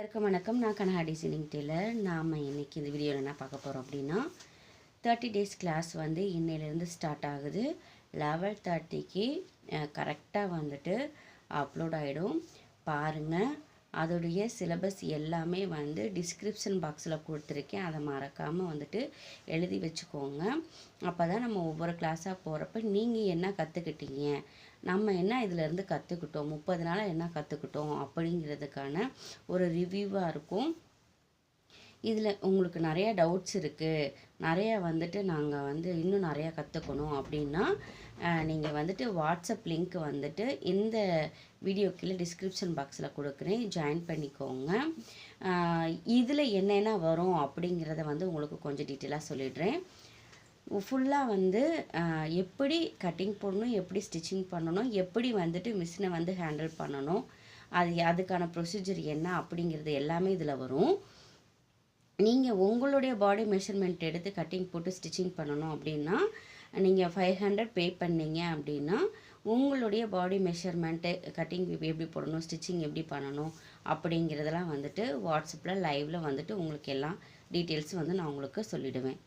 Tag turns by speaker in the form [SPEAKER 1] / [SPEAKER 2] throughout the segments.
[SPEAKER 1] அனைவருக்கும் வணக்கம். நான் கனகா டிசைனிங் டெய்லர். நாம் இன்றைக்கி இந்த வீடியோவில் என்ன பார்க்க போகிறோம் அப்படின்னா 30 டேஸ் கிளாஸ் வந்து இன்னையிலேருந்து ஸ்டார்ட் ஆகுது. 11:30க்கு கரெக்டாக வந்துட்டு அப்லோட் ஆகிடும். பாருங்கள், அதோடைய சிலபஸ் எல்லாமே வந்து டிஸ்கிரிப்ஷன் பாக்ஸில் கொடுத்துருக்கேன். அதை மறக்காமல் வந்துட்டு எழுதி வச்சுக்கோங்க. அப்போ தான் நம்ம ஒவ்வொரு கிளாஸாக போகிறப்ப நீங்கள் என்ன கற்றுக்கிட்டீங்க, நம்ம என்ன இதிலேருந்து கற்றுக்கிட்டோம், 30 நாளாக என்ன கற்றுக்கிட்டோம் அப்படிங்கிறதுக்கான ஒரு ரிவ்யூவாக இருக்கும். இதில் உங்களுக்கு நிறையா டவுட்ஸ் இருக்குது, நிறையா வந்துட்டு நாங்கள் வந்து இன்னும் நிறையா கற்றுக்கணும் அப்படின்னா நீங்கள் வந்துட்டு வாட்ஸ்அப் லிங்க் வந்துட்டு இந்த வீடியோ கீழே டிஸ்கிரிப்ஷன் பாக்ஸில் கொடுக்குறேன், ஜாயின் பண்ணிக்கோங்க. இதில் என்னென்ன வரும் அப்படிங்கிறத வந்து உங்களுக்கு கொஞ்சம் டீட்டெயிலாக சொல்லிடுறேன். ஃபுல்லாக வந்து எப்படி கட்டிங் போடணும், எப்படி ஸ்டிச்சிங் பண்ணணும், எப்படி வந்துட்டு மிஷினை வந்து ஹேண்டில் பண்ணணும், அதுக்கான ப்ரொசீஜர் என்ன அப்படிங்கிறது எல்லாமே இதில் வரும். நீங்கள் உங்களுடைய பாடி மெஷர்மெண்ட் எடுத்து கட்டிங் போட்டு ஸ்டிச்சிங் பண்ணணும் அப்படின்னா நீங்கள் 500 பே பண்ணீங்க அப்படின்னா உங்களுடைய பாடி மெஷர்மெண்ட்டு, கட்டிங் எப்படி போடணும், ஸ்டிச்சிங் எப்படி பண்ணணும் அப்படிங்கிறதெல்லாம் வந்துட்டு வாட்ஸ்அப்பில் லைவில் வந்துட்டு உங்களுக்கு எல்லாம் டீட்டெயில்ஸ் வந்து நான் உங்களுக்கு சொல்லிவிடுவேன்.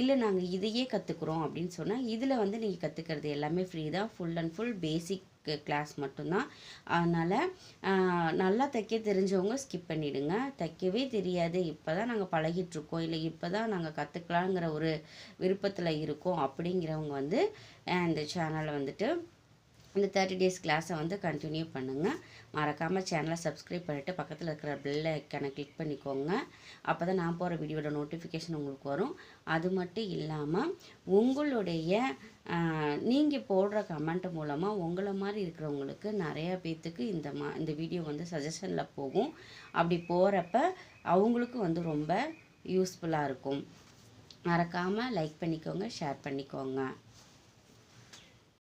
[SPEAKER 1] இல்லை நாங்கள் இதையே கற்றுக்குறோம் அப்படின்னு சொன்னால் இதில் வந்து நீங்கள் கற்றுக்கிறது எல்லாமே ஃப்ரீ தான். Full and full basic class மட்டும்தான். அதனால் நல்லா தைக்க தெரிஞ்சவங்க ஸ்கிப் பண்ணிவிடுங்க. தைக்கவே தெரியாது, இப்போ தான் நாங்கள் பழகிட்டுருக்கோம், இல்லை இப்போ தான் நாங்கள் கற்றுக்கலாங்கிற ஒரு விருப்பத்தில் இருக்கோம் அப்படிங்கிறவங்க வந்து இந்த சேனலை வந்துட்டு இந்த 30 டேஸ் கிளாஸை வந்து கண்டினியூ பண்ணுங்கள். மறக்காமல் சேனலை சப்ஸ்கிரைப் பண்ணிவிட்டு பக்கத்தில் இருக்கிற பெல் ஐக்கானை கிளிக் பண்ணிக்கோங்க. அப்போ தான் நான் போகிற வீடியோட நோட்டிஃபிகேஷன் உங்களுக்கு வரும். அது மட்டும் இல்லாமல் உங்களுடைய நீங்கள் போடுற கமெண்ட் மூலமாக உங்களை மாதிரி இருக்கிறவங்களுக்கு நிறையா பேர்த்துக்கு இந்த வீடியோ வந்து சஜஷனில் போகும். அப்படி போகிறப்ப அவங்களுக்கு வந்து ரொம்ப யூஸ்ஃபுல்லாக இருக்கும். மறக்காமல் லைக் பண்ணிக்கோங்க, ஷேர் பண்ணிக்கோங்க.